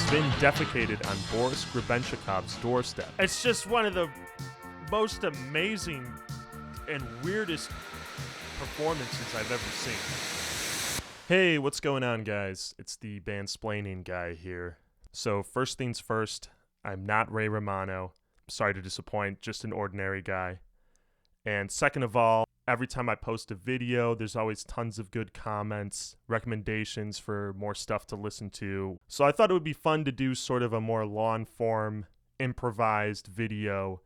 been defecated on Boris Grebenshchikov's doorstep. It's just one of the most amazing and weirdest performances I've ever seen. Hey, what's going on, guys? It's the Bandsplaining guy here. So first things first, I'm not Ray Romano. Sorry to disappoint, just an ordinary guy. And second of all, every time I post a video, there's always tons of good comments, recommendations for more stuff to listen to. So I thought it would be fun to do sort of a more long-form, improvised video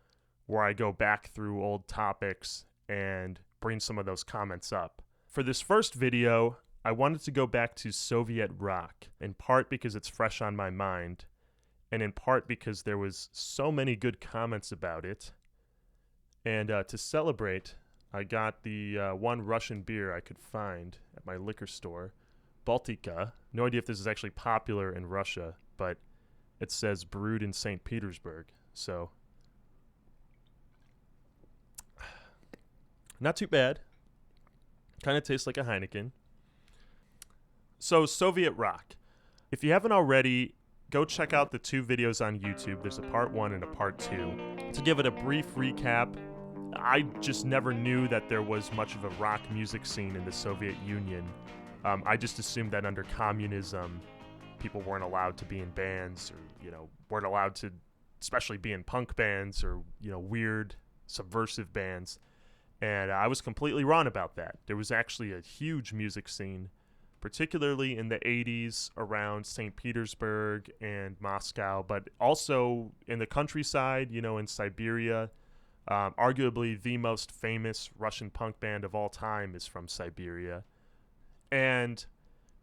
where I go back through old topics and bring some of those comments up. For this first video, I wanted to go back to Soviet rock, in part because it's fresh on my mind, and in part because there was so many good comments about it. And to celebrate, I got the one Russian beer I could find at my liquor store, Baltica. No idea if this is actually popular in Russia, but it says brewed in St. Petersburg. So, not too bad. Kind of tastes like a Heineken. So, Soviet rock. If you haven't already, go check out the two videos on YouTube. There's a part 1 and a part 2. To give it a brief recap, I just never knew that there was much of a rock music scene in the Soviet Union. I just assumed that under communism, people weren't allowed to be in bands or, weren't allowed to especially be in punk bands or, weird subversive bands. And I was completely wrong about that. There was actually a huge music scene, particularly in the 80s around St. Petersburg and Moscow, but also in the countryside, in Siberia. Arguably the most famous Russian punk band of all time is from Siberia. And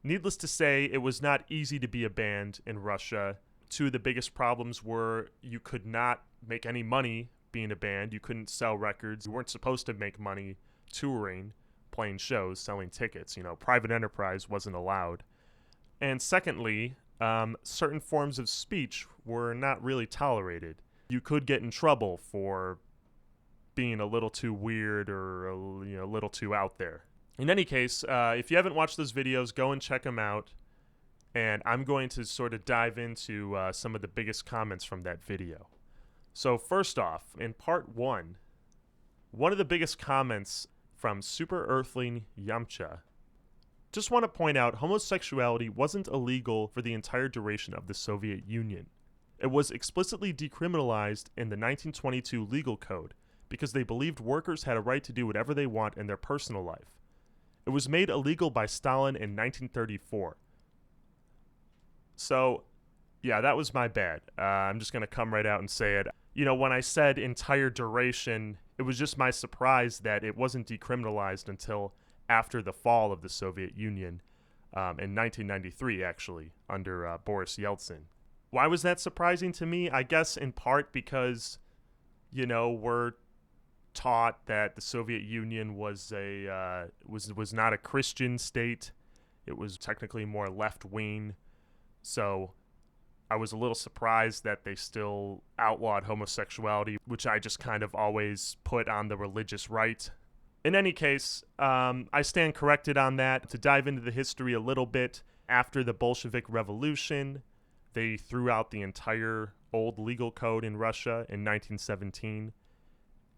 needless to say, it was not easy to be a band in Russia. Two of the biggest problems were you could not make any money being a band. You couldn't sell records. You weren't supposed to make money touring, playing shows, selling tickets. Private enterprise wasn't allowed. And secondly, certain forms of speech were not really tolerated. You could get in trouble for being a little too weird or a little too out there. In any case, if you haven't watched those videos, go and check them out. And I'm going to sort of dive into some of the biggest comments from that video. So first off, in part 1, one of the biggest comments from Super Earthling Yamcha. Just want to point out, homosexuality wasn't illegal for the entire duration of the Soviet Union. It was explicitly decriminalized in the 1922 legal code, because they believed workers had a right to do whatever they want in their personal life. It was made illegal by Stalin in 1934. So, yeah, that was my bad. I'm just going to come right out and say it. When I said entire duration, it was just my surprise that it wasn't decriminalized until after the fall of the Soviet Union in 1993, actually, under Boris Yeltsin. Why was that surprising to me? I guess in part because, we're taught that the Soviet Union was was not a Christian state. It was technically more left-wing. So I was a little surprised that they still outlawed homosexuality, which I just kind of always put on the religious right. In any case, I stand corrected on that. To dive into the history a little bit, after the Bolshevik Revolution, they threw out the entire old legal code in Russia in 1917.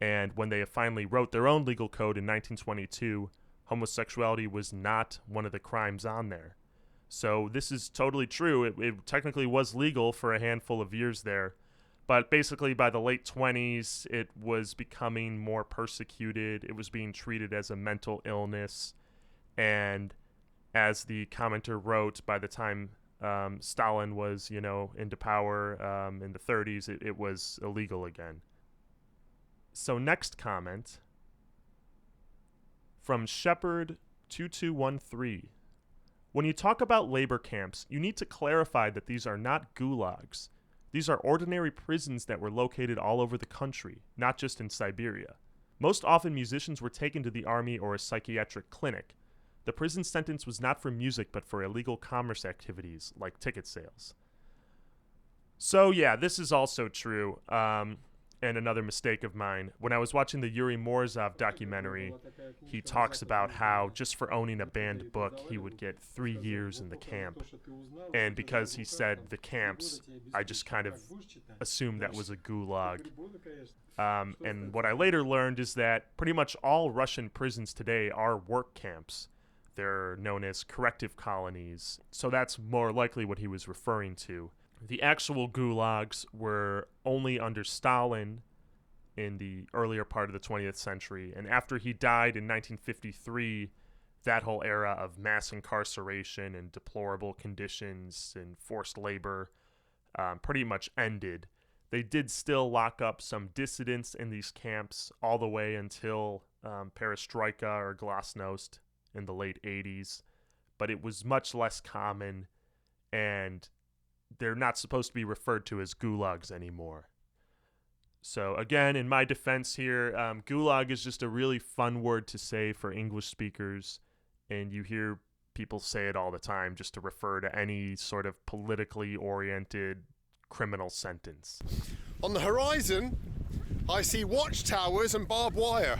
And when they finally wrote their own legal code in 1922, homosexuality was not one of the crimes on there. So this is totally true. It technically was legal for a handful of years there. But basically by the late 20s, it was becoming more persecuted. It was being treated as a mental illness. And as the commenter wrote, by the time Stalin was, into power in the 30s, it was illegal again. So next comment from Shepherd2213. When you talk about labor camps, you need to clarify that these are not gulags. These are ordinary prisons that were located all over the country, not just in Siberia. Most often musicians were taken to the army or a psychiatric clinic. The prison sentence was not for music but for illegal commerce activities like ticket sales. So yeah, this is also true. and another mistake of mine. When I was watching the Yuri Morozov documentary, he talks about how just for owning a banned book, he would get 3 years in the camp. And because he said the camps, I just kind of assumed that was a gulag. And what I later learned is that pretty much all Russian prisons today are work camps. They're known as corrective colonies. So that's more likely what he was referring to. The actual gulags were only under Stalin in the earlier part of the 20th century. And after he died in 1953, that whole era of mass incarceration and deplorable conditions and forced labor pretty much ended. They did still lock up some dissidents in these camps all the way until Perestroika or Glasnost in the late 80s. But it was much less common, and they're not supposed to be referred to as gulags anymore. So again, in my defense here, gulag is just a really fun word to say for English speakers, and you hear people say it all the time just to refer to any sort of politically oriented criminal sentence. On the horizon, I see watchtowers and barbed wire.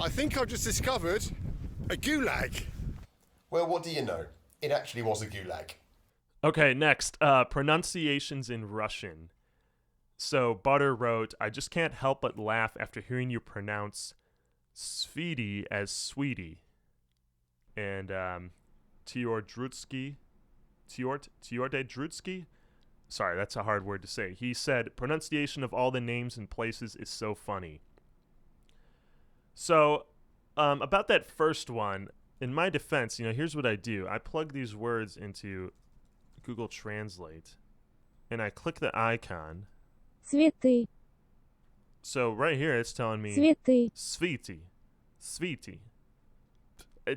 I think I've just discovered a gulag. Well, what do you know? It actually was a gulag. Okay, next, pronunciations in Russian. So Butter wrote, I just can't help but laugh after hearing you pronounce Svidi as sweetie. And Tiordrutsky, sorry, that's a hard word to say. He said, pronunciation of all the names and places is so funny. So, about that first one, in my defense, here's what I do. I plug these words into Google Translate, and I click the icon. Цветы. So right here, it's telling me Цветы. Sviti.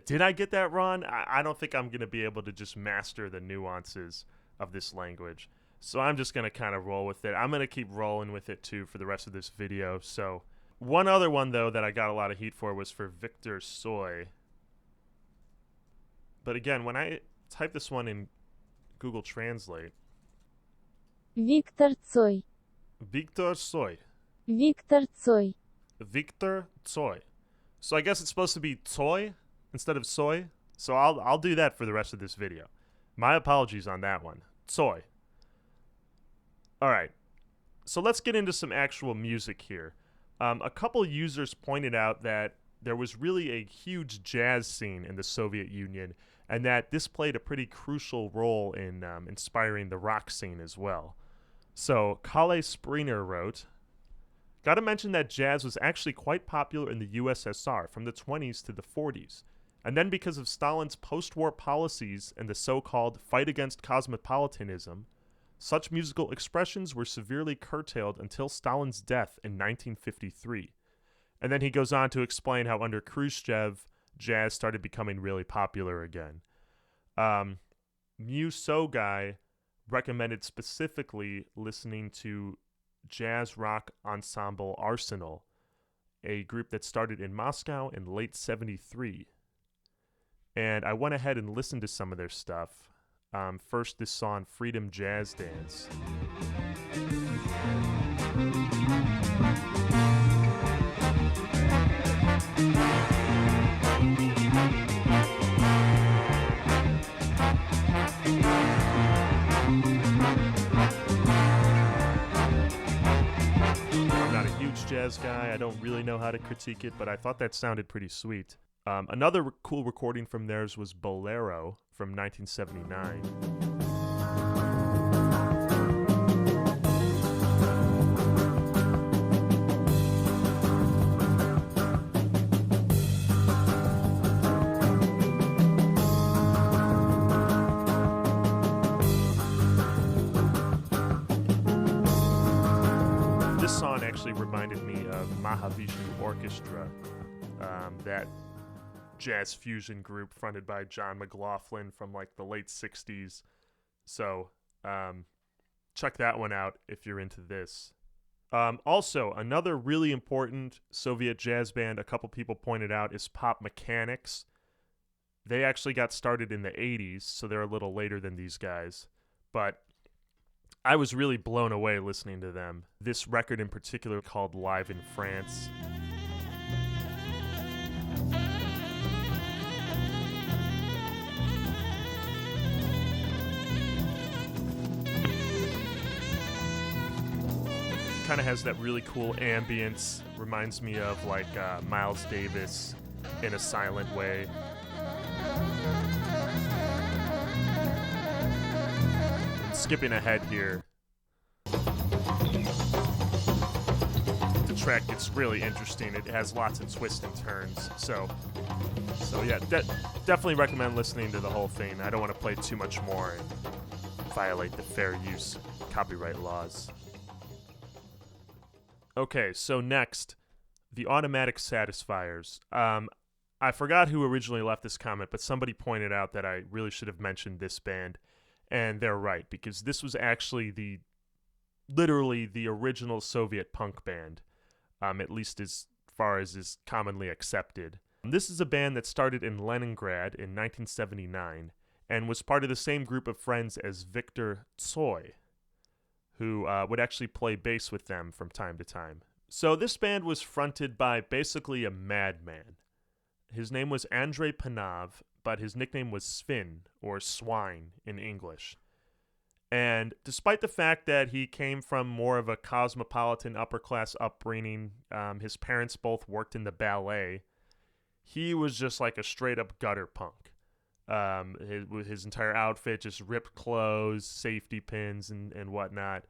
Did I get that wrong? I don't think I'm going to be able to just master the nuances of this language. So I'm just going to kind of roll with it. I'm going to keep rolling with it, too, for the rest of this video. So one other one, though, that I got a lot of heat for was for Victor Soy. But again, when I type this one in Google Translate. Виктор Цой. Victor Soy. Виктор Цой. Victor Tsoi. So I guess it's supposed to be Tsoi instead of soy. So I'll do that for the rest of this video. My apologies on that one. Tsoi. All right. So let's get into some actual music here. A couple users pointed out that there was really a huge jazz scene in the Soviet Union, and that this played a pretty crucial role in inspiring the rock scene as well. So Kalle Springer wrote, gotta mention that jazz was actually quite popular in the USSR from the 20s to the 40s. And then because of Stalin's post-war policies and the so-called fight against cosmopolitanism, such musical expressions were severely curtailed until Stalin's death in 1953. And then he goes on to explain how under Khrushchev, jazz started becoming really popular again. Mew So Guy recommended specifically listening to jazz rock ensemble Aresenal, a group that started in Moscow in late 73. And I went ahead and listened to some of their stuff. First, this song, Freedom Jazz Dance. Jazz guy. I don't really know how to critique it, but I thought that sounded pretty sweet. Another cool recording from theirs was Bolero from 1979. This song actually reminded me of Mahavishnu Orchestra, that jazz fusion group fronted by John McLaughlin from like the late 60s. So check that one out if you're into this. Also, another really important Soviet jazz band a couple people pointed out is Pop Mechanics. They actually got started in the 80s, so they're a little later than these guys. But I was really blown away listening to them. This record in particular called Live in France. Kind of has that really cool ambience. Reminds me of like Miles Davis in a silent way. Skipping ahead here, the track gets really interesting. It has lots of twists and turns. So yeah, definitely recommend listening to the whole thing. I don't want to play too much more and violate the fair use copyright laws. Okay, so next, the Automatic Satisifiers. I forgot who originally left this comment, but somebody pointed out that I really should have mentioned this band. And they're right, because this was actually literally the original Soviet punk band, at least as far as is commonly accepted. This is a band that started in Leningrad in 1979 and was part of the same group of friends as Viktor Tsoi, who would actually play bass with them from time to time. So this band was fronted by basically a madman. His name was Andrei Penal, but his nickname was Svin, or Swine in English. And despite the fact that he came from more of a cosmopolitan upper-class upbringing, his parents both worked in the ballet, he was just like a straight-up gutter punk. His entire outfit, just ripped clothes, safety pins, and whatnot,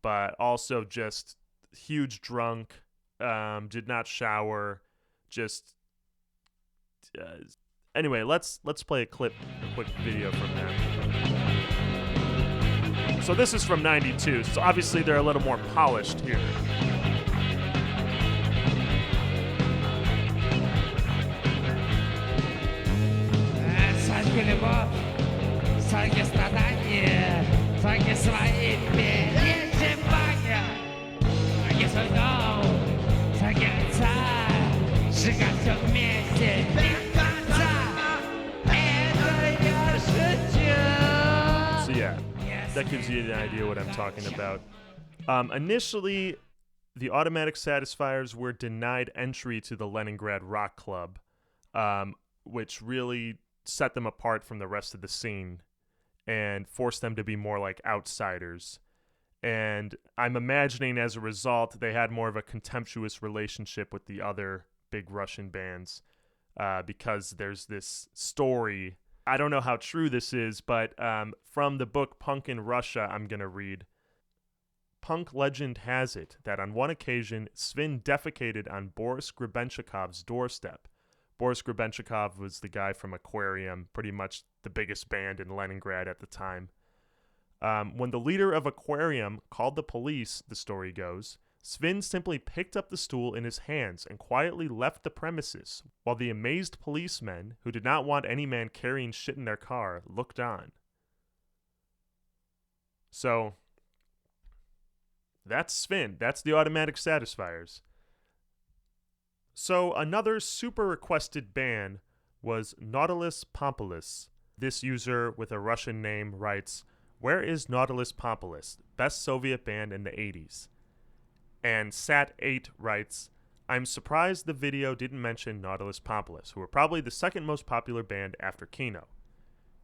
but also just huge drunk, did not shower, just... Anyway, let's play a quick video from them. So this is from 92, so obviously they're a little more polished here. So yeah, that gives you an idea what I'm talking about. Initially, the Automatic Satisifiers were denied entry to the Leningrad Rock Club, which really set them apart from the rest of the scene and forced them to be more like outsiders. And I'm imagining as a result, they had more of a contemptuous relationship with the other big Russian bands, because there's this story. I don't know how true this is, but from the book Punk in Russia, I'm going to read. Punk legend has it that on one occasion, Svin defecated on Boris Grebenshchikov's doorstep. Boris Grebenshchikov was the guy from Aquarium, pretty much the biggest band in Leningrad at the time. When the leader of Aquarium called the police, the story goes, Svin simply picked up the stool in his hands and quietly left the premises, while the amazed policemen, who did not want any man carrying shit in their car, looked on. So, that's Svin. That's the Automatic Satisifiers. So, another super requested band was Nautilus Pompilius. This user with a Russian name writes, "Where is Nautilus Pompilius? Best Soviet band in the 80s. And Sat8 writes, I'm surprised the video didn't mention Nautilus Pompilius, who were probably the second most popular band after KINO.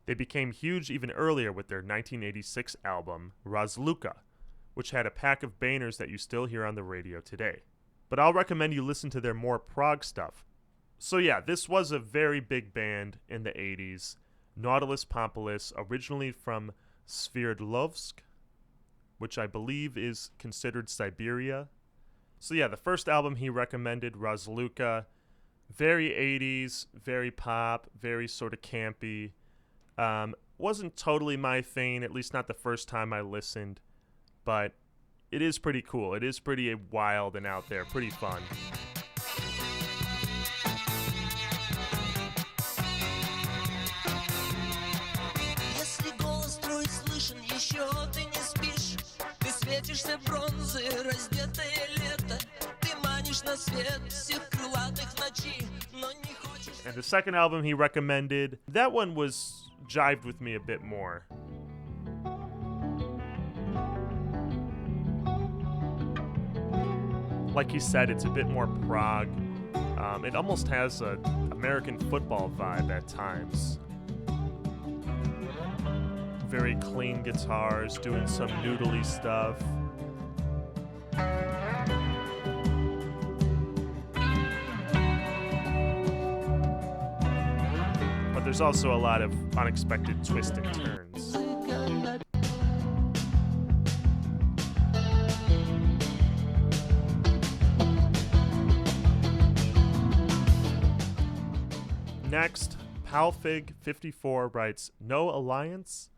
They became huge even earlier with their 1986 album, Razluka, which had a pack of bangers that you still hear on the radio today. But I'll recommend you listen to their more prog stuff. So yeah, this was a very big band in the 80s. Nautilus Pompilius, originally from Sverdlovsk, which I believe is considered Siberia. So yeah, the first album he recommended, Razluka, very 80s, very pop, very sort of campy. Wasn't totally my thing, at least not the first time I listened, but it is pretty cool. It is pretty wild and out there, pretty fun. And the second album he recommended, that one was jived with me a bit more. Like he said, it's a bit more prog. It almost has an American football vibe at times. Very clean guitars, doing some noodly stuff. But there's also a lot of unexpected twists and turns. Next, Palfig54 writes, "No Alliance?"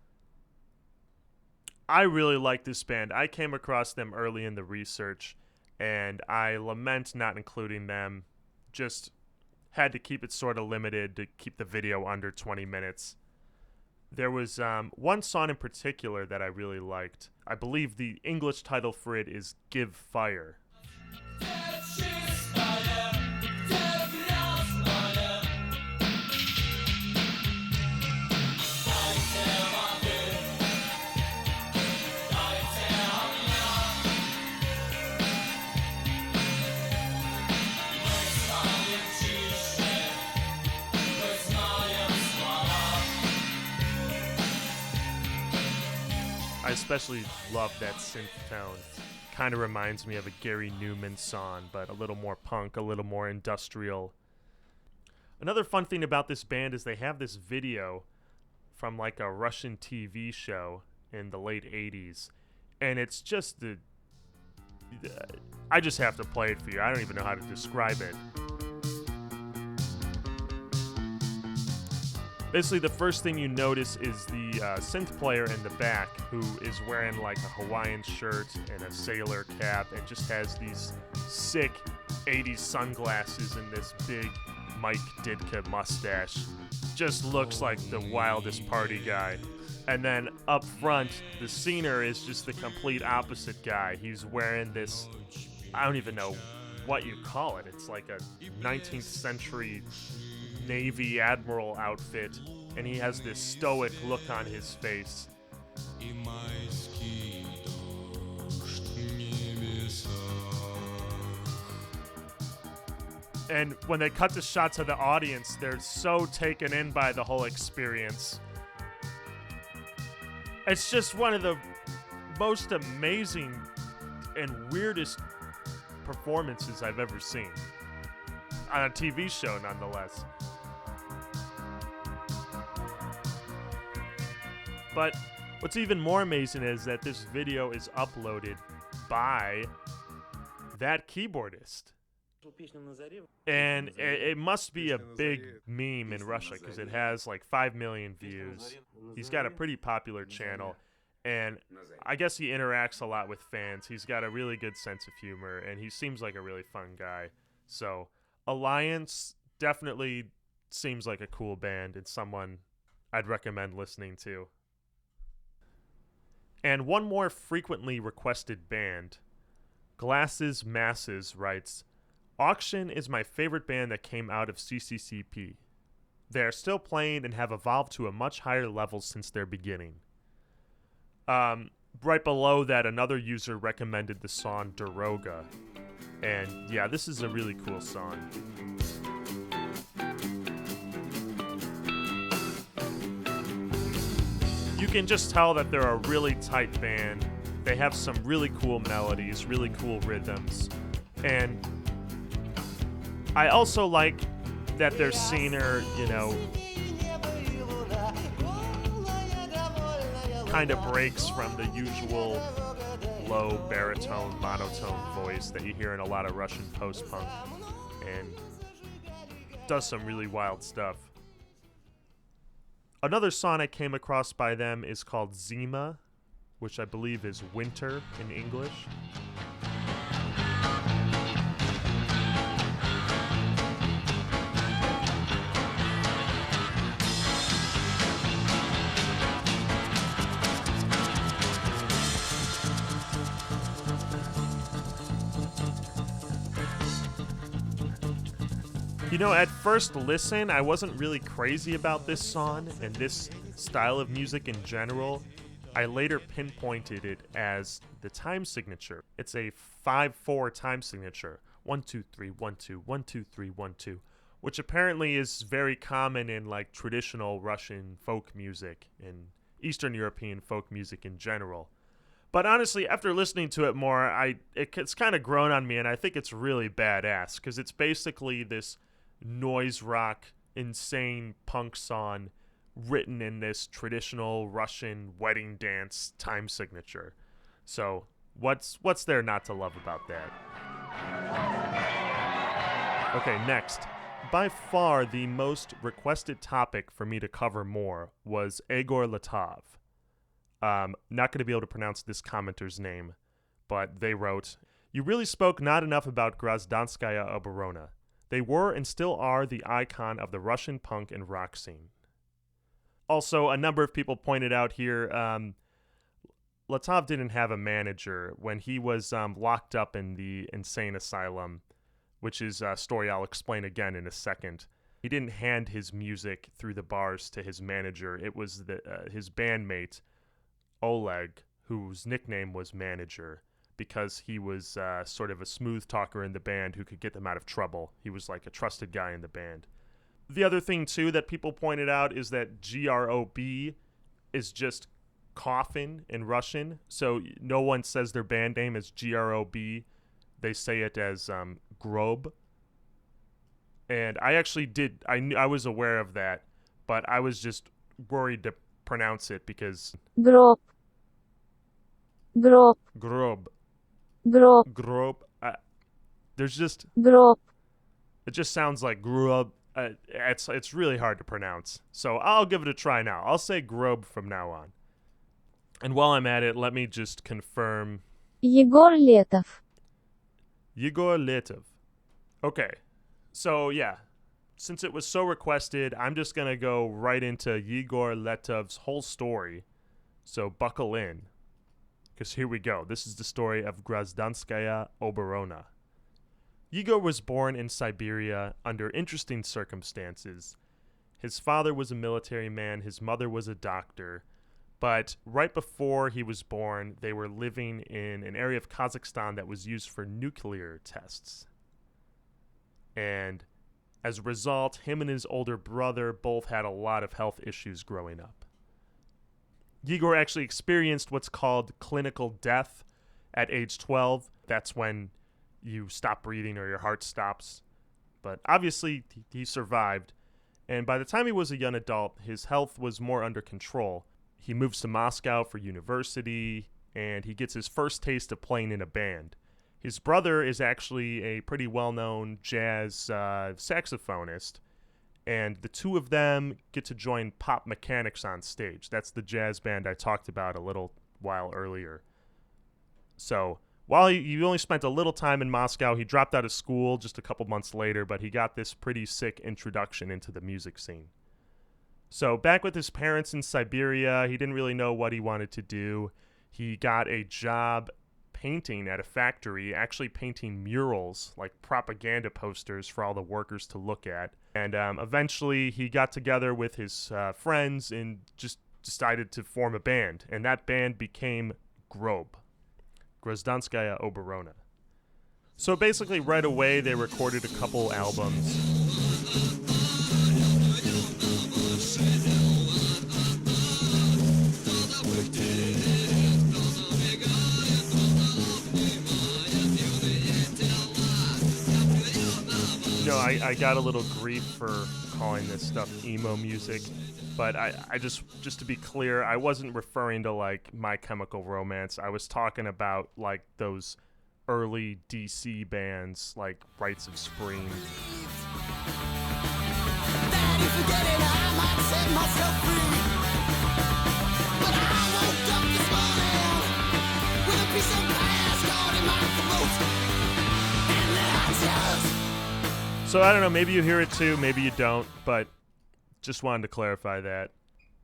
I really like this band. I came across them early in the research, and I lament not including them. Just had to keep it sort of limited to keep the video under 20 minutes. There was one song in particular that I really liked. I believe the English title for it is Give Fire. I especially love that synth tone. Kind of reminds me of a Gary Newman song, but a little more punk, a little more industrial. Another fun thing about this band is they have this video from like a Russian TV show in the late 80s. And it's just I just have to play it for you. I don't even know how to describe it. Basically, the first thing you notice is the synth player in the back, who is wearing like a Hawaiian shirt and a sailor cap and just has these sick 80s sunglasses and this big Mike Ditka mustache. Just looks like the wildest party guy. And then up front, the scener is just the complete opposite guy. He's wearing this, I don't even know what you call it. It's like a 19th century Navy Admiral outfit, and he has this stoic look on his face. And when they cut the shots of the audience, they're so taken in by the whole experience. It's just one of the most amazing and weirdest performances I've ever seen. On a TV show, nonetheless. But what's even more amazing is that this video is uploaded by that keyboardist. And it must be a big meme in Russia because it has like 5 million views. He's got a pretty popular channel, and I guess he interacts a lot with fans. He's got a really good sense of humor, and he seems like a really fun guy. So Alliance definitely seems like a cool band and someone I'd recommend listening to. And one more frequently requested band, Glasses Masses writes, "Auktyon is my favorite band that came out of CCCP. They are still playing and have evolved to a much higher level since their beginning." Right below that, another user recommended the song Doroga. And yeah, this is a really cool song. You can just tell that they're a really tight band. They have some really cool melodies, really cool rhythms. And I also like that their scener, kind of breaks from the usual low baritone, monotone voice that you hear in a lot of Russian post-punk, and does some really wild stuff. Another song I came across by them is called Zima, which I believe is winter in English. At first listen, I wasn't really crazy about this song and this style of music in general, I later pinpointed it as the time signature. It's a 5/4 time signature. 1 2 3 1 2 1 2 3 1 2, which apparently is very common in like traditional Russian folk music and Eastern European folk music in general. But honestly, after listening to it more, it's kind of grown on me, and I think it's really badass because it's basically this noise rock, insane punk song written in this traditional Russian wedding dance time signature. So what's there not to love about that? Okay, next. By far the most requested topic for me to cover more was Yegor Letov. Not going to be able to pronounce this commenter's name, but they wrote, "You really spoke not enough about Grazdanskaya Oborona. They were and still are the icon of the Russian punk and rock scene." Also, a number of people pointed out here, Letov didn't have a manager when he was locked up in the insane asylum, which is a story I'll explain again in a second. He didn't hand his music through the bars to his manager. It was his bandmate, Oleg, whose nickname was Manager, because he was sort of a smooth talker in the band who could get them out of trouble. He was like a trusted guy in the band. The other thing, too, that people pointed out is that GROB is just coffin in Russian. So no one says their band name as GROB. They say it as GrOb. And I actually did, I was aware of that, but I was just worried to pronounce it because... GrOb. GrOb. GrOb. GrOb. GrOb. There's just... GrOb. It just sounds like GrOb. It's really hard to pronounce. So I'll give it a try now. I'll say GrOb from now on. And while I'm at it, let me just confirm. Yegor Letov. Yegor Letov. Okay. So yeah, since it was so requested, I'm just going to go right into Yegor Letov's whole story. So buckle in. Because here we go. This is the story of Grazdanskaya Oborona. Yegor was born in Siberia under interesting circumstances. His father was a military man, his mother was a doctor, but right before he was born, they were living in an area of Kazakhstan that was used for nuclear tests. And as a result, him and his older brother both had a lot of health issues growing up. Yegor actually experienced what's called clinical death at age 12. That's when you stop breathing or your heart stops. But obviously, he survived. And by the time he was a young adult, his health was more under control. He moves to Moscow for university, and he gets his first taste of playing in a band. His brother is actually a pretty well-known jazz saxophonist, and the two of them get to join Pop Mechanics on stage. That's the jazz band I talked about a little while earlier. So while he only spent a little time in Moscow, he dropped out of school just a couple months later, but he got this pretty sick introduction into the music scene. So back with his parents in Siberia, he didn't really know what he wanted to do. He got a job painting at a factory, actually painting murals, like propaganda posters for all the workers to look at. And eventually he got together with his friends and just decided to form a band. And that band became GrOb. Grazdanskaya Oborona. So basically right away they recorded a couple albums. You know, I got a little grief for calling this stuff emo music, but I just to be clear, I wasn't referring to like My Chemical Romance. I was talking about like those early DC bands like Rites of Spring. So I don't know, maybe you hear it too, maybe you don't, but just wanted to clarify that.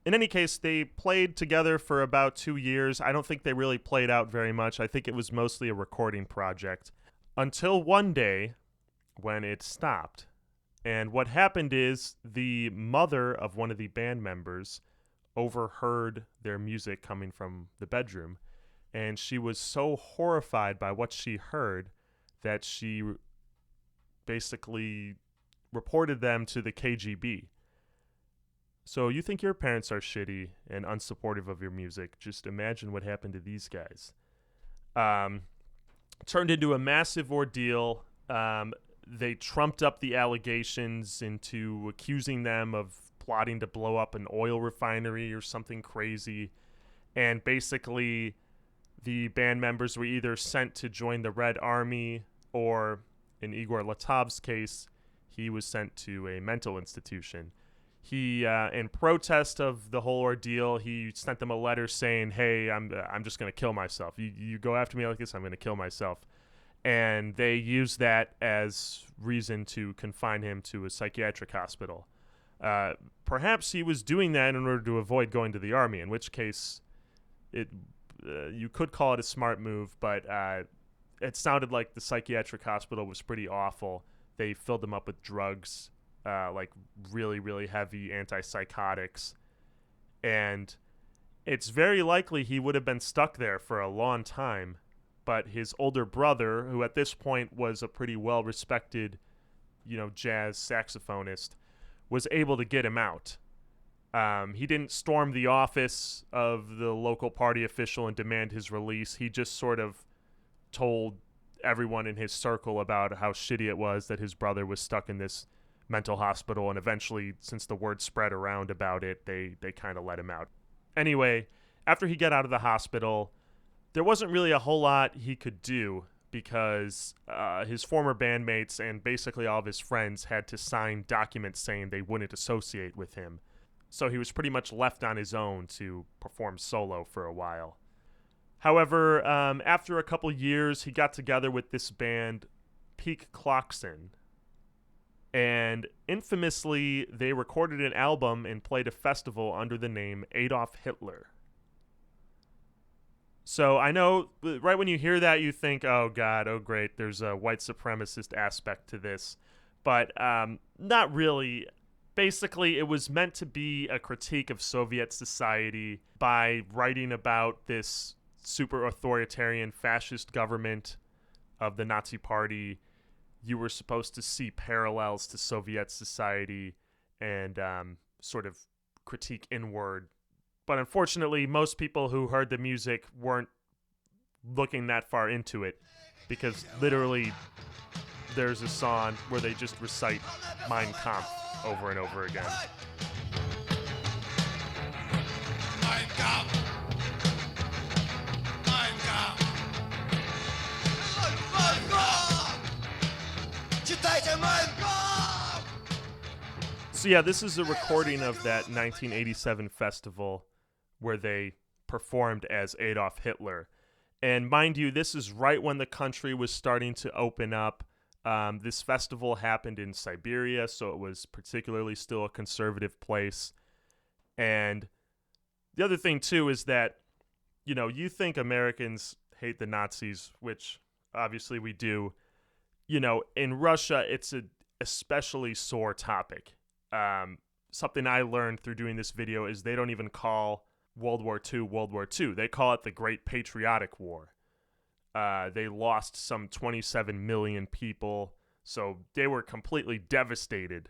In any case, they played together for about 2 years. I don't think they really played out very much. I think it was mostly a recording project. Until one day when it stopped. And what happened is the mother of one of the band members overheard their music coming from the bedroom, and she was so horrified by what she heard that she basically reported them to the KGB. So you think your parents are shitty and unsupportive of your music. Just imagine what happened to these guys. Turned into a massive ordeal. They trumped up the allegations into accusing them of plotting to blow up an oil refinery or something crazy. And basically, the band members were either sent to join the Red Army, or in Igor Letov's case, he was sent to a mental institution. He, in protest of the whole ordeal, he sent them a letter saying, "Hey, I'm just going to kill myself. You go after me like this, I'm going to kill myself." And they used that as reason to confine him to a psychiatric hospital. Perhaps he was doing that in order to avoid going to the army, in which case you could call it a smart move, but it sounded like the psychiatric hospital was pretty awful. They filled him up with drugs, like really, really heavy antipsychotics. And it's very likely he would have been stuck there for a long time. But his older brother, who at this point was a pretty well-respected, jazz saxophonist, was able to get him out. He didn't storm the office of the local party official and demand his release. He just sort of told everyone in his circle about how shitty it was that his brother was stuck in this mental hospital, and eventually, since the word spread around about it, they kind of let him out. Anyway, after he got out of the hospital, there wasn't really a whole lot he could do because his former bandmates and basically all of his friends had to sign documents saying they wouldn't associate with him. So he was pretty much left on his own to perform solo for a while. However, after a couple years, he got together with this band, Peak Klockson. And infamously, they recorded an album and played a festival under the name Adolf Hitler. So I know right when you hear that, you think, oh God, oh great, there's a white supremacist aspect to this. But not really. Basically, it was meant to be a critique of Soviet society by writing about this super authoritarian fascist government of the Nazi Party. You were supposed to see parallels to Soviet society and sort of critique inward. But unfortunately, most people who heard the music weren't looking that far into it, because literally there's a song where they just recite Mein Kampf over and over again. Mein Kampf! Mein Kampf! Mein Kampf! Читайте Mein Kampf! So yeah, this is a recording of that 1987 festival where they performed as Adolf Hitler. And mind you, this is right when the country was starting to open up. This festival happened in Siberia, so it was particularly still a conservative place. And the other thing, too, is that, you think Americans hate the Nazis, which obviously we do. In Russia, it's an especially sore topic. Something I learned through doing this video is they don't even call World War II World War II. They call it the Great Patriotic War. They lost some 27 million people, so they were completely devastated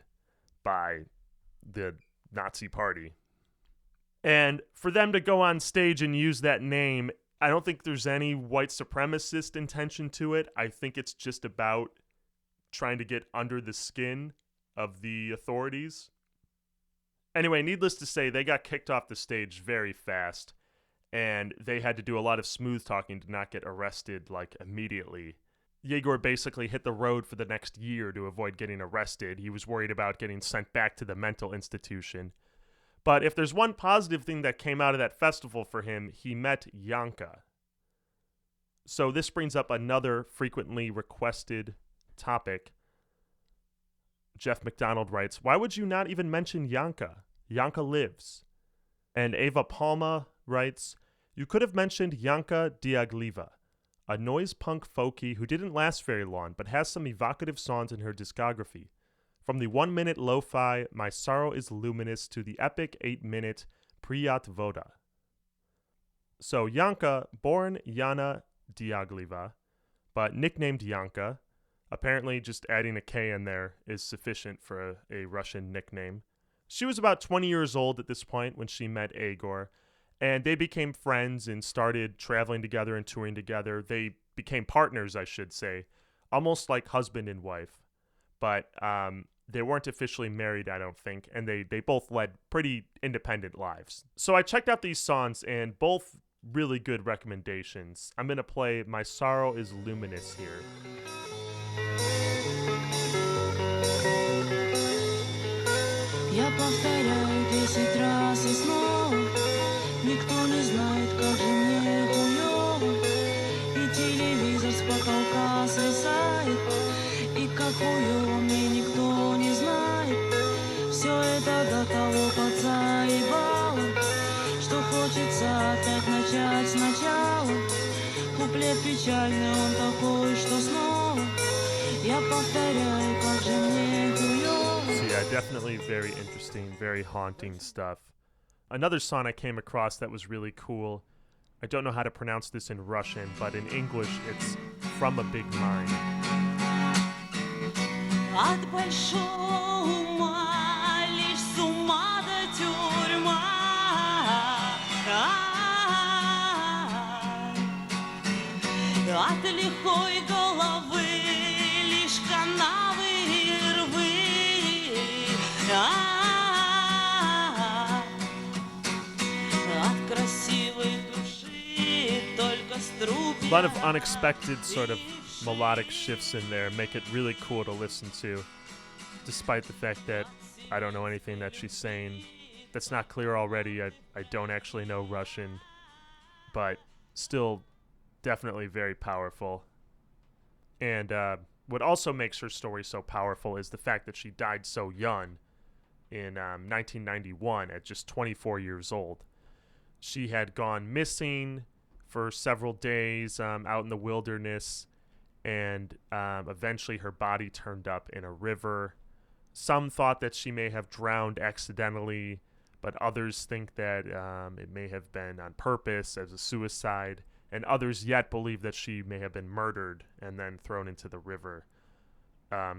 by the Nazi Party. And for them to go on stage and use that name, I don't think there's any white supremacist intention to it. I think it's just about trying to get under the skin of the authorities. Anyway, needless to say, they got kicked off the stage very fast, and they had to do a lot of smooth talking to not get arrested, immediately. Yegor basically hit the road for the next year to avoid getting arrested. He was worried about getting sent back to the mental institution. But if there's one positive thing that came out of that festival for him, he met Yanka. So this brings up another frequently requested topic. Jeff McDonald writes, why would you not even mention Yanka? Yanka lives. And Ava Palma writes, you could have mentioned Yanka Diagliva, a noise punk folkie who didn't last very long but has some evocative songs in her discography. From the 1-minute lo-fi My Sorrow is Luminous to the epic 8-minute Priyat Voda. So Yanka, born Yana Diagliva, but nicknamed Yanka. Apparently just adding a K in there is sufficient for a Russian nickname. She was about 20 years old at this point when she met Yegor, and they became friends and started traveling together and touring together. They became partners, I should say, almost like husband and wife. But they weren't officially married, I don't think, and they both led pretty independent lives. So I checked out these songs, and both really good recommendations. I'm going to play My Sorrow is Luminous here. Я повторяю 10 раз и снова. Никто не знает, как же мне хуёво. И телевизор с потолка свисает. И как хуёво мне никто не знает. Всё это до того подзаебало, что хочется опять начать сначала. Куплет печальный, он такой, что снова. Я повторяю, как же мне хуёво. So yeah, definitely very interesting, very haunting stuff. Another song I came across that was really cool. I don't know how to pronounce this in Russian, but in English it's From a Big Mind. От большого ума лишь с ума до тюрьма. От лихой головы лишь канавы и рвы. От красивой души только струки. A lot of unexpected sort of melodic shifts in there make it really cool to listen to, despite the fact that I don't know anything that she's saying. That's not clear already. I don't actually know Russian, but still definitely very powerful. And what also makes her story so powerful is the fact that she died so young in 1991 at just 24 years old. She had gone missing for several days out in the wilderness, and eventually her body turned up in a river. Some thought that she may have drowned accidentally, but others think that it may have been on purpose as a suicide, and others yet believe that she may have been murdered and then thrown into the river.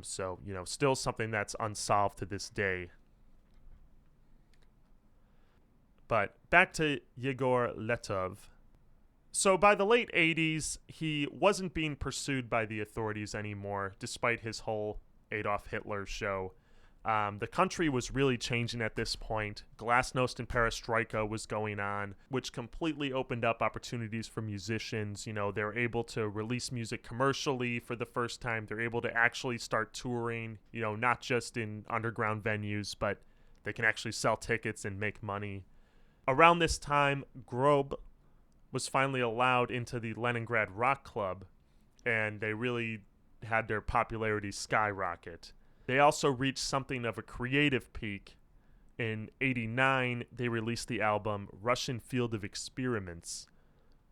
So, you know, still something that's unsolved to this day. But back to Yegor Letov. So by the late 80s, he wasn't being pursued by the authorities anymore, despite his whole Adolf Hitler show. The country was really changing at this point. Glasnost and Perestroika was going on, which completely opened up opportunities for musicians. You know, they were able to release music commercially for the first time. They're able to actually start touring, you know, not just in underground venues, but they can actually sell tickets and make money. Around this time, GrOb was finally allowed into the Leningrad Rock Club, and they really had their popularity skyrocket. They also reached something of a creative peak. In '89, they released the album Russian Field of Experiments,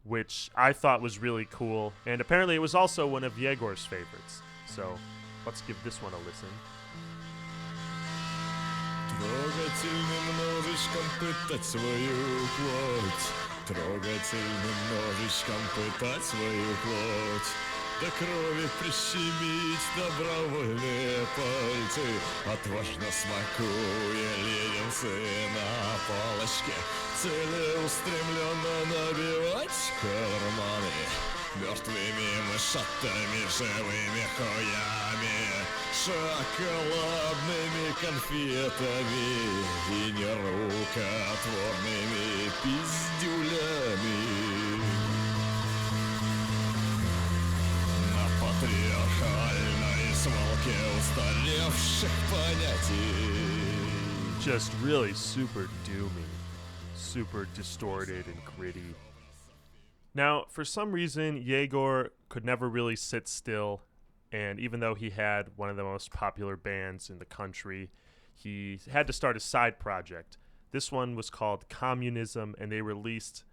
which I thought was really cool, and apparently it was also one of Yegor's favorites. So let's give this one a listen. Трогательным ножичком пытать свою плоть. Трогательным ножичком пытать свою плоть. До крови прищемить добровольные пальцы. Отважно смакуя леденцы на палочке. Целеустремленно набивать карманы. Мертвыми мышатами, живыми хуями, шоколадными конфетами и нерукотворными пиздюлями. На патриархальной свалке устаревших понятий. Just really super doomy, super distorted and gritty. Now, for some reason, Yegor could never really sit still, and even though he had one of the most popular bands in the country, he had to start a side project. This one was called Communism, and they released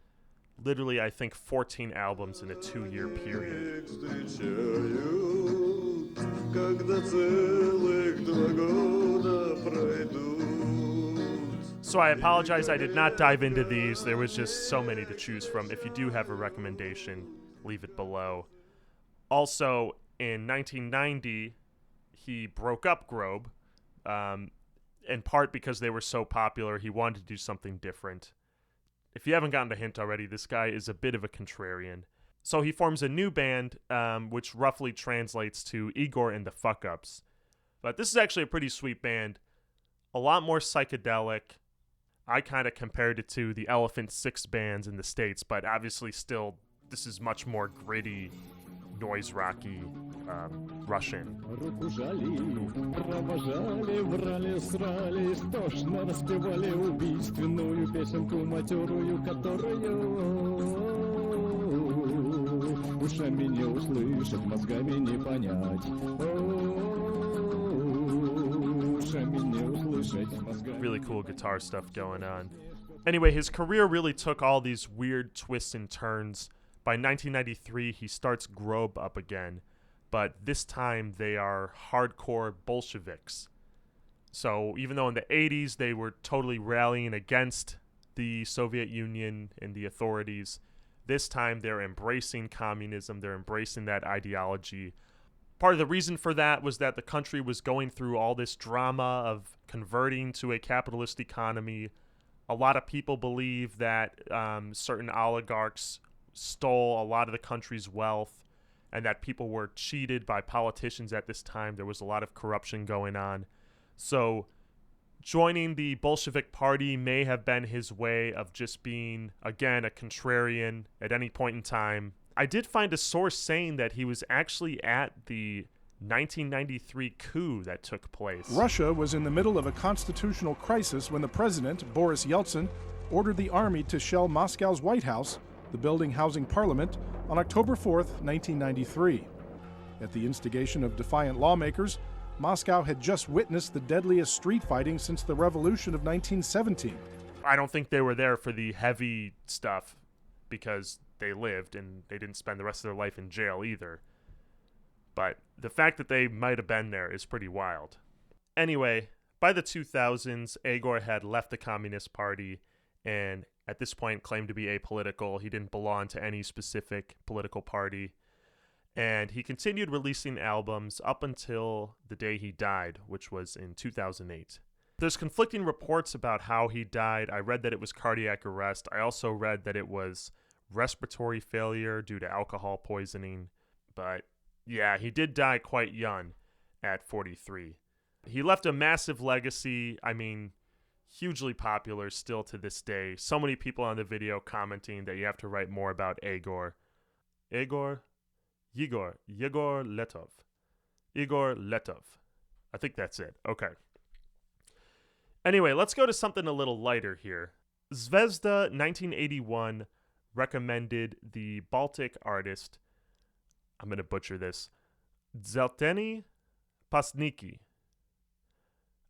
literally, I think, 14 albums in a 2-year period. So I apologize, I did not dive into these. There was just so many to choose from. If you do have a recommendation, leave it below. Also, in 1990, he broke up GrOb, in part because they were so popular. He wanted to do something different. If you haven't gotten the hint already, this guy is a bit of a contrarian. So he forms a new band, which roughly translates to Yegor and the Fuck-Ups. But this is actually a pretty sweet band. A lot more psychedelic. I kind of compared it to the Elephant Six bands in the States, but obviously still, this is much more gritty, noise rocky Russian. Руку жали, провожали, врали, срали, истошно распевали убийственную песенку матерую, которую ушами не услышать, мозгами не понять. Ушами не услышать, мозгами. Really cool guitar stuff going on. Anyway, his career really took all these weird twists and turns. By 1993, he starts GrOb up again, but this time they are hardcore Bolsheviks. So even though in the 80s they were totally rallying against the Soviet Union and the authorities, this time they're embracing communism, they're embracing that ideology. Part of the reason for that was that the country was going through all this drama of converting to a capitalist economy. A lot of people believe that certain oligarchs stole a lot of the country's wealth and that people were cheated by politicians at this time. There was a lot of corruption going on. So joining the Bolshevik Party may have been his way of just being, again, a contrarian at any point in time. I did find a source saying that he was actually at the 1993 coup that took place. Russia was in the middle of a constitutional crisis when the president, Boris Yeltsin, ordered the army to shell Moscow's White House, the building housing parliament, on October 4th, 1993. At the instigation of defiant lawmakers, Moscow had just witnessed the deadliest street fighting since the revolution of 1917. I don't think they were there for the heavy stuff because they lived and they didn't spend the rest of their life in jail either. But the fact that they might have been there is pretty wild. Anyway, by the 2000s, Yegor had left the Communist Party and at this point claimed to be apolitical. He didn't belong to any specific political party. And he continued releasing albums up until the day he died, which was in 2008. There's conflicting reports about how he died. I read that it was cardiac arrest. I also read that it was respiratory failure due to alcohol poisoning. But yeah, he did die quite young at 43. He left a massive legacy. I mean, hugely popular still to this day. So many people on the video commenting that you have to write more about Yegor. Yegor Letov. Yegor Letov. I think that's it. Okay. Anyway, let's go to something a little lighter here. Zvezda 1981 recommended the Baltic artist, I'm going to butcher this, Dzeltenie Pastnieki.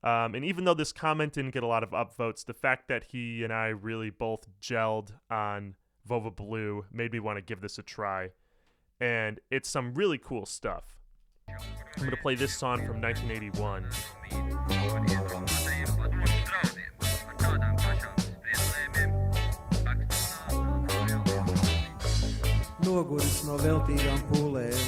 And even though this comment didn't get a lot of upvotes, the fact that he and I really both gelled on Vova Blue made me want to give this a try. And it's some really cool stuff. I'm going to play this song from 1981. Noguris no veltīgām pūlēm,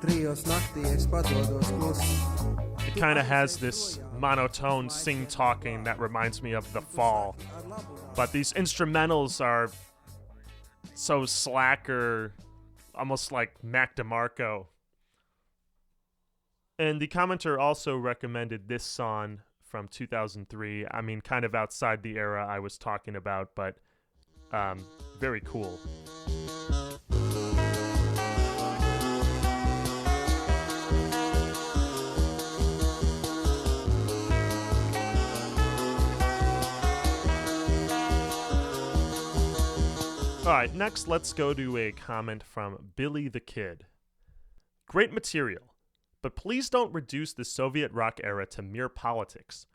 trijos naktī es padodos klusi. It kind of has this monotone sing-talking that reminds me of The Fall. But these instrumentals are so slacker, almost like Mac DeMarco. And the commenter also recommended this song from 2003. I mean, kind of outside the era I was talking about, but very cool. Alright, next let's go to a comment from Billy the Kid. Great material, but please don't reduce the Soviet rock era to mere politics.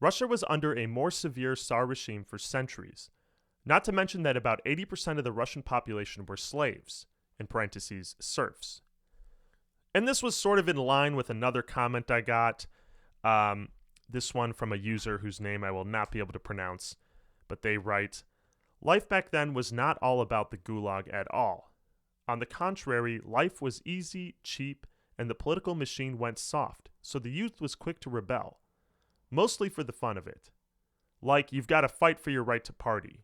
Russia was under a more severe Tsar regime for centuries, not to mention that about 80% of the Russian population were slaves, in parentheses, serfs. And this was sort of in line with another comment I got. This one from a user whose name I will not be able to pronounce, but they write, "Life back then was not all about the gulag at all. On the contrary, life was easy, cheap, and the political machine went soft, so the youth was quick to rebel. Mostly for the fun of it. Like, you've got to fight for your right to party.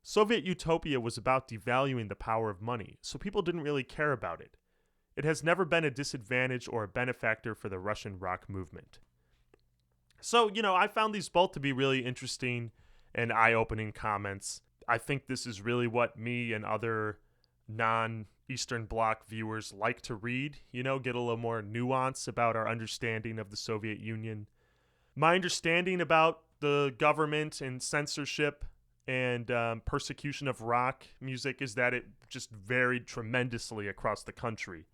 Soviet utopia was about devaluing the power of money, so people didn't really care about it. It has never been a disadvantage or a benefactor for the Russian rock movement." So, I found these both to be really interesting and eye-opening comments. I think this is really what me and other non-Eastern Bloc viewers like to read, get a little more nuance about our understanding of the Soviet Union. My understanding about the government and censorship and persecution of rock music is that it just varied tremendously across the country.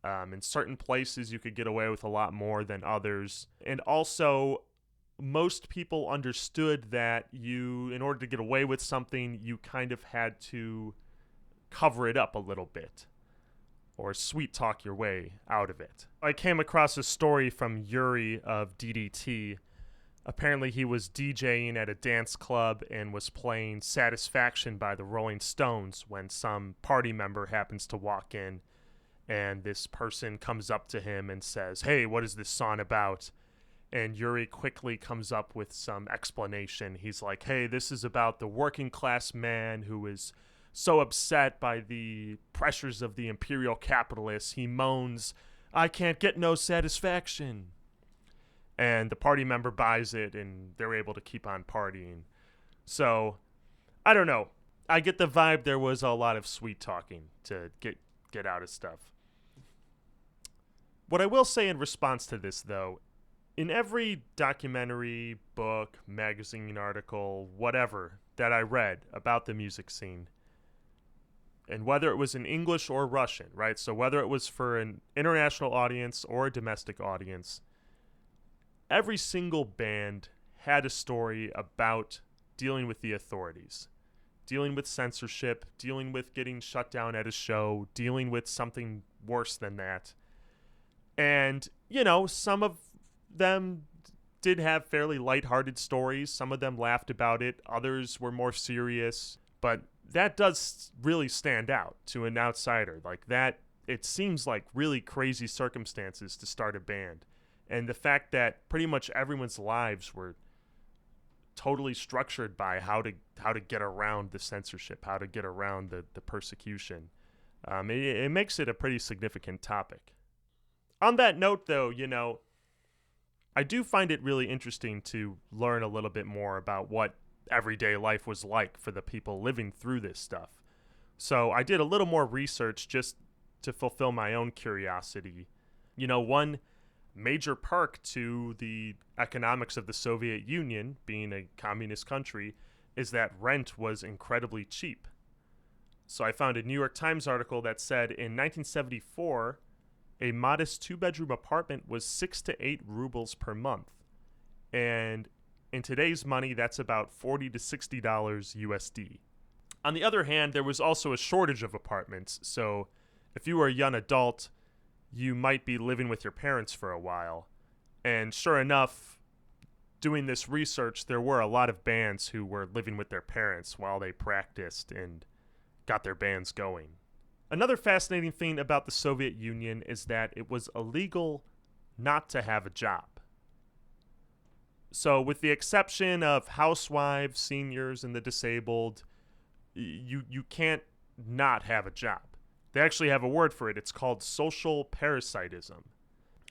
In certain places, you could get away with a lot more than others. And also, most people understood that in order to get away with something, you kind of had to cover it up a little bit or sweet talk your way out of it. I came across a story from Yuri of DDT. Apparently he was DJing at a dance club and was playing Satisfaction by the Rolling Stones when some party member happens to walk in, and this person comes up to him and says, "Hey, what is this song about?" And Yuri quickly comes up with some explanation. He's like, "Hey, this is about the working class man who is so upset by the pressures of the imperial capitalists, he moans, 'I can't get no satisfaction.'" And the party member buys it, and they're able to keep on partying. So, I don't know. I get the vibe there was a lot of sweet talking to get out of stuff. What I will say in response to this, though, in every documentary, book, magazine article, whatever, that I read about the music scene, and whether it was in English or Russian, right? So whether it was for an international audience or a domestic audience, every single band had a story about dealing with the authorities, dealing with censorship, dealing with getting shut down at a show, dealing with something worse than that. And, some of them did have fairly lighthearted stories. Some of them laughed about it. Others were more serious. But that does really stand out to an outsider. Like that, it seems like really crazy circumstances to start a band. And the fact that pretty much everyone's lives were totally structured by how to get around the censorship, how to get around the persecution. It makes it a pretty significant topic. On that note, though, I do find it really interesting to learn a little bit more about what everyday life was like for the people living through this stuff. So I did a little more research just to fulfill my own curiosity. One major perk to the economics of the Soviet Union, being a communist country, is that rent was incredibly cheap. So I found a New York Times article that said in 1974, a modest 2-bedroom apartment was 6 to 8 rubles per month. And in today's money, that's about $40 to $60 USD. On the other hand, there was also a shortage of apartments. So if you were a young adult, you might be living with your parents for a while. And sure enough, doing this research, there were a lot of bands who were living with their parents while they practiced and got their bands going. Another fascinating thing about the Soviet Union is that it was illegal not to have a job. So with the exception of housewives, seniors, and the disabled, you can't not have a job. They actually have a word for it. It's called social parasitism.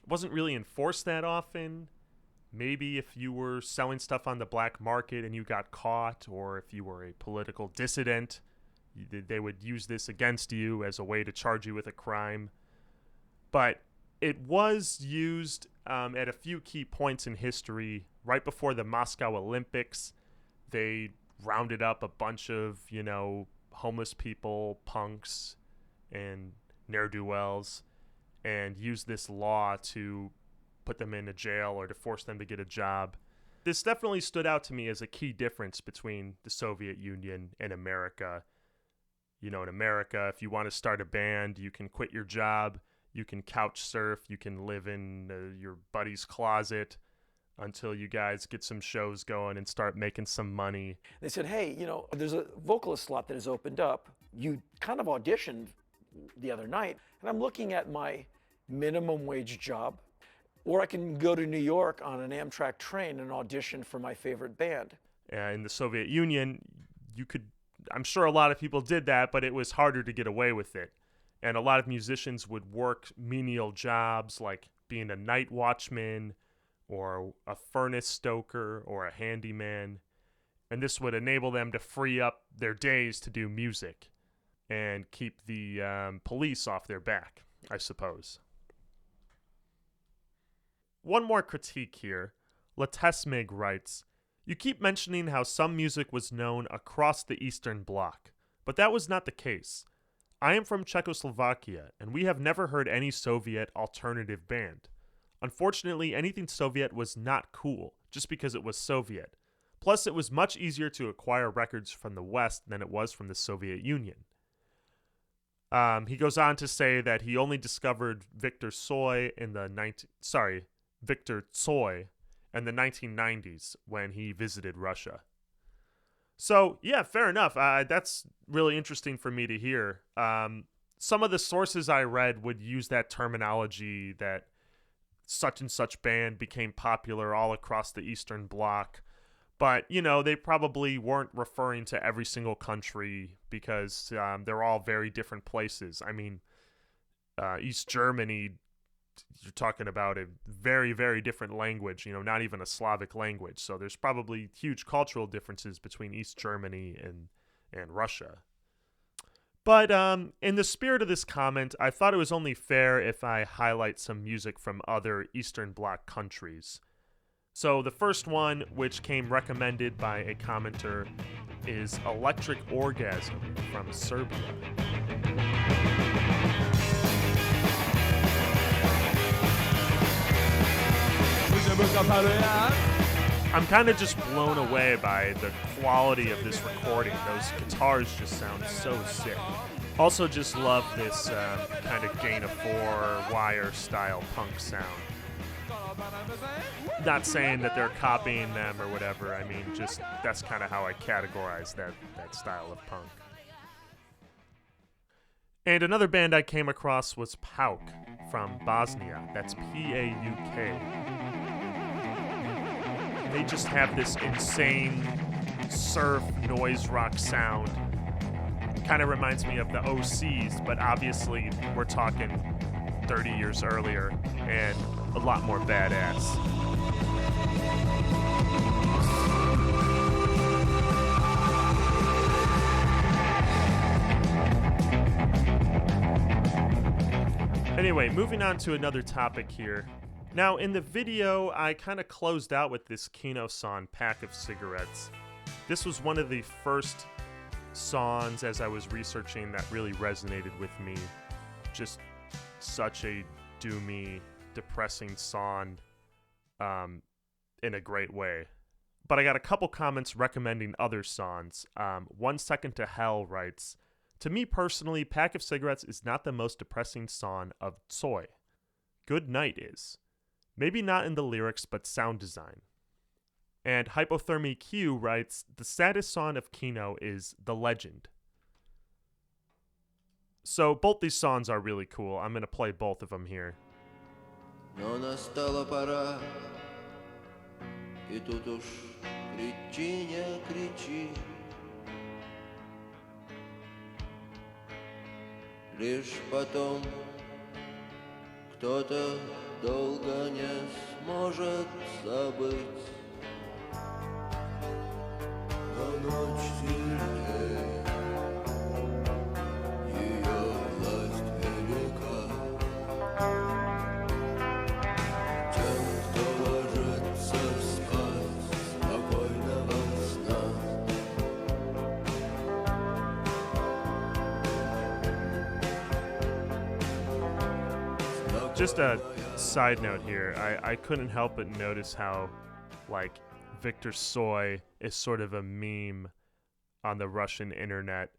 It wasn't really enforced that often. Maybe if you were selling stuff on the black market and you got caught, or if you were a political dissident, they would use this against you as a way to charge you with a crime. But it was used at a few key points in history. Right before the Moscow Olympics, they rounded up a bunch of, homeless people, punks, and ne'er-do-wells, and used this law to put them in a jail or to force them to get a job. This definitely stood out to me as a key difference between the Soviet Union and America. In America, if you want to start a band, you can quit your job, you can couch surf, you can live in your buddy's closet. until you guys get some shows going and start making some money. They said, hey, you know, there's a vocalist slot that has opened up. You kind of auditioned the other night, and I'm looking at my minimum wage job, or I can go to New York on an Amtrak train and audition for my favorite band. In the Soviet Union, you could, I'm sure a lot of people did that, but it was harder to get away with it. And a lot of musicians would work menial jobs like being a night watchman or a furnace stoker or a handyman. And this would enable them to free up their days to do music and keep the police off their back, I suppose. One more critique here. Letesmig writes, you keep mentioning how some music was known across the Eastern Bloc, but that was not the case. I am from Czechoslovakia, and we have never heard any Soviet alternative band. Unfortunately, anything Soviet was not cool, just because it was Soviet. Plus, it was much easier to acquire records from the West than it was from the Soviet Union. He goes on to say that he only discovered Victor Tsoi in the 1990s when he visited Russia. So, yeah, fair enough. That's really interesting for me to hear. Some of the sources I read would use that terminology that such and such band became popular all across the Eastern Bloc. But, you know, they probably weren't referring to every single country because they're all very different places. I mean, East Germany, you're talking about a very, very different language, you know, not even a Slavic language. So there's probably huge cultural differences between East Germany and Russia. But in the spirit of this comment, I thought it was only fair if I highlight some music from other Eastern Bloc countries. So the first one, which came recommended by a commenter, is Elektricni Orgazam from Serbia. I'm kind of just blown away by the quality of this recording. Those guitars just sound so sick. Also just love this kind of gain of 4 wire style punk sound. Not saying that they're copying them or whatever. I mean, just that's kind of how I categorize that style of punk. And another band I came across was Pauk from Bosnia. That's P-A-U-K. They just have this insane surf noise rock sound. Kind of reminds me of the OCs, but obviously we're talking 30 years earlier and a lot more badass. Anyway, moving on to another topic here. Now, in the video, I kind of closed out with this KINO song, Pack of Cigarettes. This was one of the first songs as I was researching that really resonated with me. Just such a doomy, depressing song in a great way. But I got a couple comments recommending other songs. 1 Second to Hell writes, to me personally, Pack of Cigarettes is not the most depressing song of Tsoi. Good Night is. Maybe not in the lyrics, but sound design. And Hypothermia Q writes, the saddest song of KINO is The Legend. So both these songs are really cool. I'm going to play both of them here. Но настала пора, и тут уж кричи, не кричи. Лишь потом кто-то долго не сможет забыть. Но ночь сильнее, ее власть велика. Тем, кто ложится спать, спокойного сна. Just a side note here, I couldn't help but notice how, like, Victor Tsoi is sort of a meme on the Russian internet.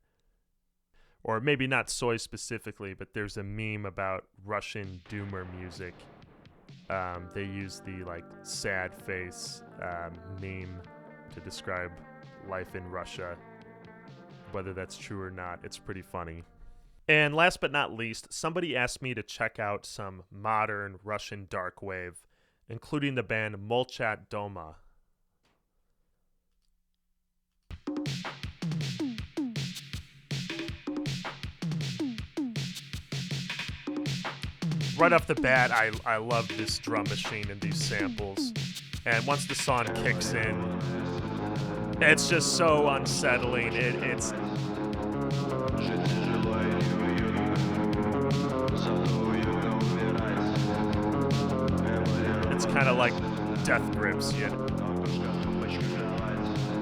Or maybe not Tsoi specifically, but there's a meme about Russian doomer music. They use the like sad face meme to describe life in Russia. Whether that's true or not, it's pretty funny. And last but not least, somebody asked me to check out some modern Russian dark wave, including the band Молчат Дома. Right off the bat, I love this drum machine and these samples. And once the song kicks in, it's just so unsettling. It's kind of like death grips you.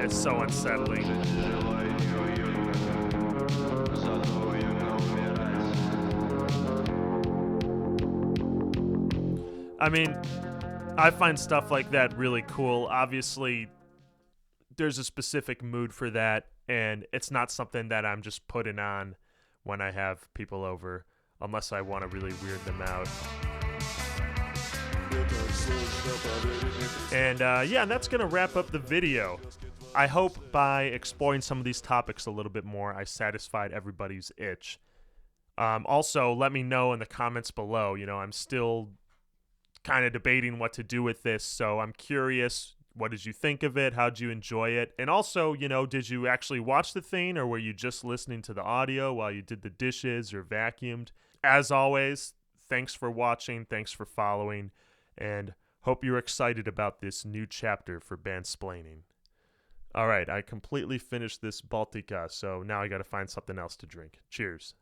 It's so unsettling. I mean, I find stuff like that really cool. Obviously, there's a specific mood for that, and it's not something that I'm just putting on when I have people over, unless I want to really weird them out. And yeah, that's going to wrap up the video. I hope by exploring some of these topics a little bit more, I satisfied everybody's itch. Also, let me know in the comments below. You know, I'm still kind of debating what to do with this, so I'm curious. What did you think of it? How'd you enjoy it? And also, you know, did you actually watch the thing, or were you just listening to the audio while you did the dishes or vacuumed? As always, thanks for watching, thanks for following, and hope you're excited about this new chapter for Bandsplaining. All right, I completely finished this Baltic, so now I got to find something else to drink. Cheers.